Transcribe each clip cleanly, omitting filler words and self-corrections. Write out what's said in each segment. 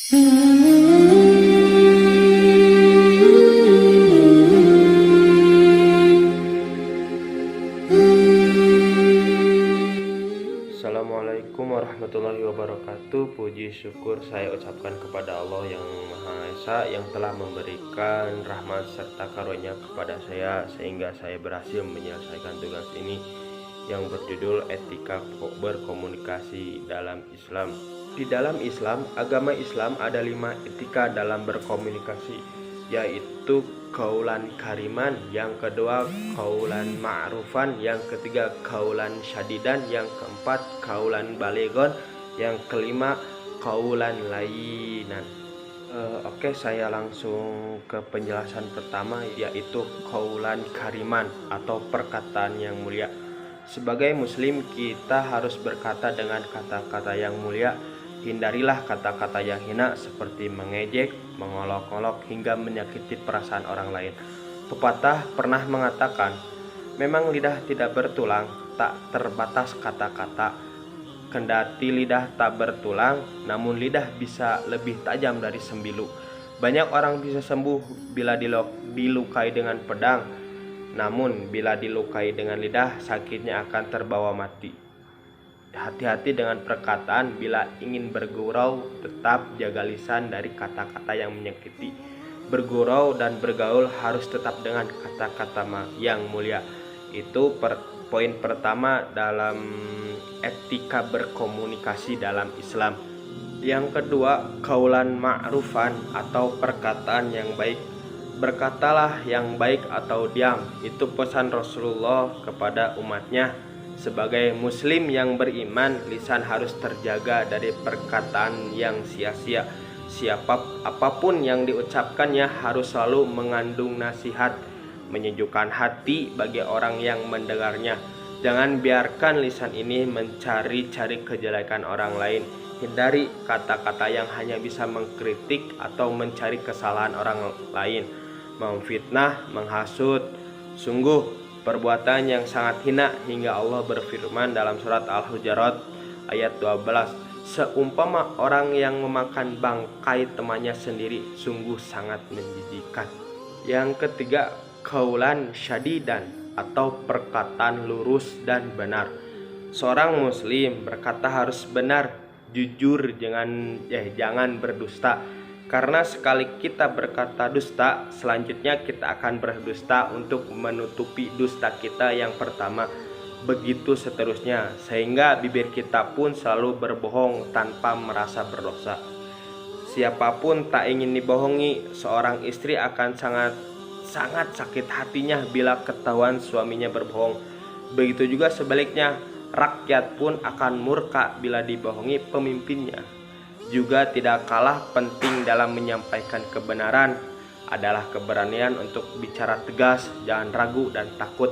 Assalamualaikum warahmatullahi wabarakatuh. Puji syukur saya ucapkan kepada Allah yang Maha Esa yang telah memberikan rahmat serta karunia kepada saya sehingga saya berhasil menyelesaikan tugas ini yang berjudul Etika Berkomunikasi dalam Islam. Di dalam Islam, agama Islam ada 5 etika dalam berkomunikasi, yaitu qaulan kariman, yang kedua qaulan ma'rufan, yang ketiga qaulan syadidan, yang keempat qaulan balighon, yang kelima qaulan layyinan. Oke, saya langsung ke penjelasan pertama, yaitu qaulan kariman atau perkataan yang mulia. Sebagai muslim, kita harus berkata dengan kata-kata yang mulia. Hindarilah kata-kata yang hina seperti mengejek, mengolok-olok, hingga menyakiti perasaan orang lain. Pepatah pernah mengatakan, memang lidah tidak bertulang, tak terbatas kata-kata. Kendati lidah tak bertulang, namun lidah bisa lebih tajam dari sembilu. Banyak orang bisa sembuh bila dilukai dengan pedang, namun bila dilukai dengan lidah, sakitnya akan terbawa mati. Hati-hati dengan perkataan. Bila ingin bergurau, tetap jaga lisan dari kata-kata yang menyakiti. Bergurau dan bergaul harus tetap dengan kata-kata yang mulia. Itu poin pertama dalam etika berkomunikasi dalam Islam. Yang kedua, qaulan ma'rufan atau perkataan yang baik. Berkatalah yang baik atau diam. Itu pesan Rasulullah kepada umatnya. Sebagai muslim yang beriman, lisan harus terjaga dari perkataan yang sia-sia. Apapun yang diucapkannya harus selalu mengandung nasihat, menyejukkan hati bagi orang yang mendengarnya. Jangan biarkan lisan ini mencari-cari kejelekan orang lain. Hindari kata-kata yang hanya bisa mengkritik atau mencari kesalahan orang lain, memfitnah, menghasut. Sungguh perbuatan yang sangat hina, hingga Allah berfirman dalam surat Al-Hujurat ayat 12, seumpama orang yang memakan bangkai temannya sendiri, sungguh sangat menjijikkan. Yang ketiga, qaulan syadidan atau perkataan lurus dan benar. Seorang muslim berkata harus benar, jujur, jangan berdusta. Karena sekali kita berkata dusta, selanjutnya kita akan berdusta untuk menutupi dusta kita yang pertama. Begitu seterusnya, sehingga bibir kita pun selalu berbohong tanpa merasa berdosa. Siapapun tak ingin dibohongi. Seorang istri akan sangat sakit hatinya bila ketahuan suaminya berbohong. Begitu juga sebaliknya, rakyat pun akan murka bila dibohongi pemimpinnya. Juga tidak kalah penting dalam menyampaikan kebenaran adalah keberanian untuk bicara tegas, jangan ragu dan takut,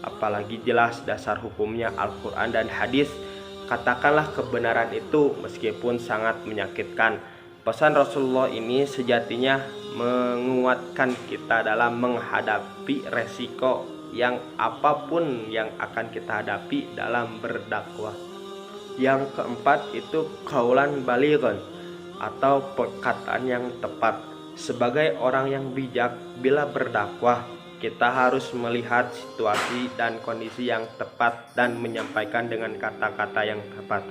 apalagi jelas dasar hukumnya Al-Quran dan hadis. Katakanlah kebenaran itu meskipun sangat menyakitkan. Pesan Rasulullah ini sejatinya menguatkan kita dalam menghadapi resiko yang apapun yang akan kita hadapi dalam berdakwah. Yang keempat itu qaulan balighon atau perkataan yang tepat. Sebagai orang yang bijak, bila berdakwah, kita harus melihat situasi dan kondisi yang tepat dan menyampaikan dengan kata-kata yang tepat.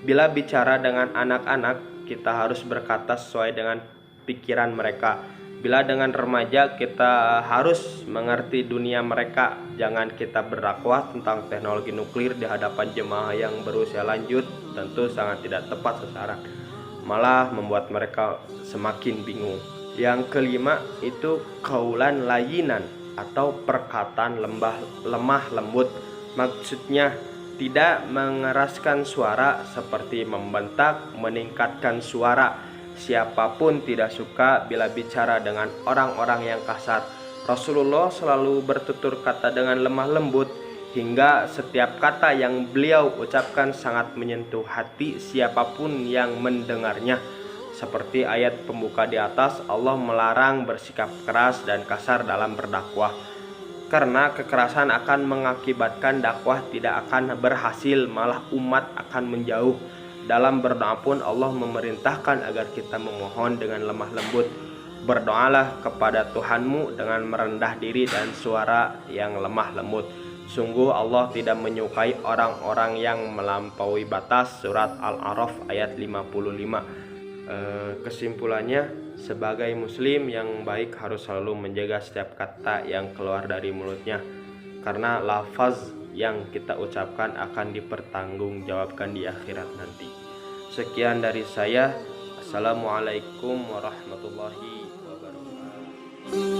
Bila bicara dengan anak-anak, kita harus berkata sesuai dengan pikiran mereka. Bila dengan remaja, kita harus mengerti dunia mereka. Jangan kita berdakwah tentang teknologi nuklir di hadapan jemaah yang berusia lanjut, tentu sangat tidak tepat sasaran, malah membuat mereka semakin bingung. Yang kelima itu qaulan layyinan atau perkataan lemah lembut. Maksudnya tidak mengeraskan suara seperti membentak, meningkatkan suara. Siapapun tidak suka bila bicara dengan orang-orang yang kasar. Rasulullah selalu bertutur kata dengan lemah lembut, hingga setiap kata yang beliau ucapkan sangat menyentuh hati siapapun yang mendengarnya. Seperti ayat pembuka di atas, Allah melarang bersikap keras dan kasar dalam berdakwah. Karena kekerasan akan mengakibatkan dakwah tidak akan berhasil, malah umat akan menjauh. Dalam berdoa pun Allah memerintahkan agar kita memohon dengan lemah lembut. Berdoalah kepada Tuhanmu dengan merendah diri dan suara yang lemah lembut. Sungguh Allah tidak menyukai orang-orang yang melampaui batas. Surat Al-A'raf ayat 55. Kesimpulannya, sebagai muslim yang baik harus selalu menjaga setiap kata yang keluar dari mulutnya, karena lafaz yang kita ucapkan akan dipertanggungjawabkan di akhirat nanti. Sekian dari saya. Assalamualaikum warahmatullahi wabarakatuh.